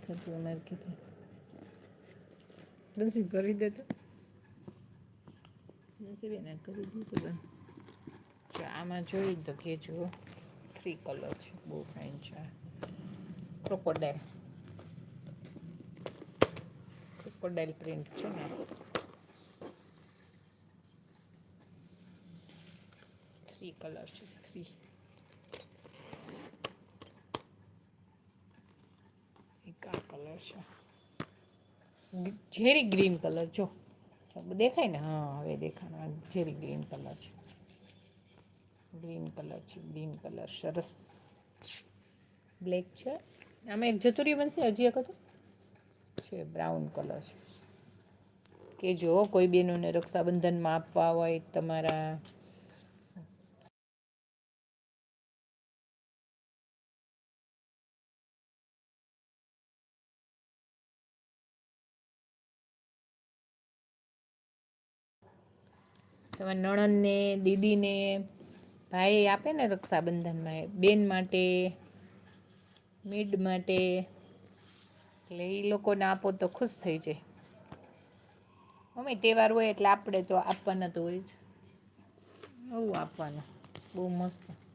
થતું અમારે કીધું નથી કરી દે તો નથી ને કરી દીધું બંધ. જો આમાં જોઈ તો કહેજો 3 કલર છે, બહુ ફાઇન છે. ક્રોકોડાઇલ પ્રિન્ટ છે ને, 3 કલર છે, 3. એક આ કલર છે, ઝેરી ગ્રીન કલર. જો દેખાય ને? હા, હવે દેખાય. ઝેરી ગ્રીન કલર છે. ગ્રીન કલર છે, ગ્રીન કલર સરસ. બ્લેક છે. આમાં એક જતું રહ્યું બનશે. હજી એક હતું છે, બ્રાઉન કલર છે. કે જો કોઈ બહેનોને રક્ષાબંધનમાં આપવા હોય તમારા, તમારા નણંદને, દીદીને, ભાઈ આપે ને રક્ષાબંધનમાં, બેન માટે, મીડ માટે, એટલે એ લોકોને આપો તો ખુશ થઈ જાય. અમે તહેવાર હોય એટલે આપણે તો આપવાના તો હોય જ. આવું આપવાનું બહુ મસ્ત.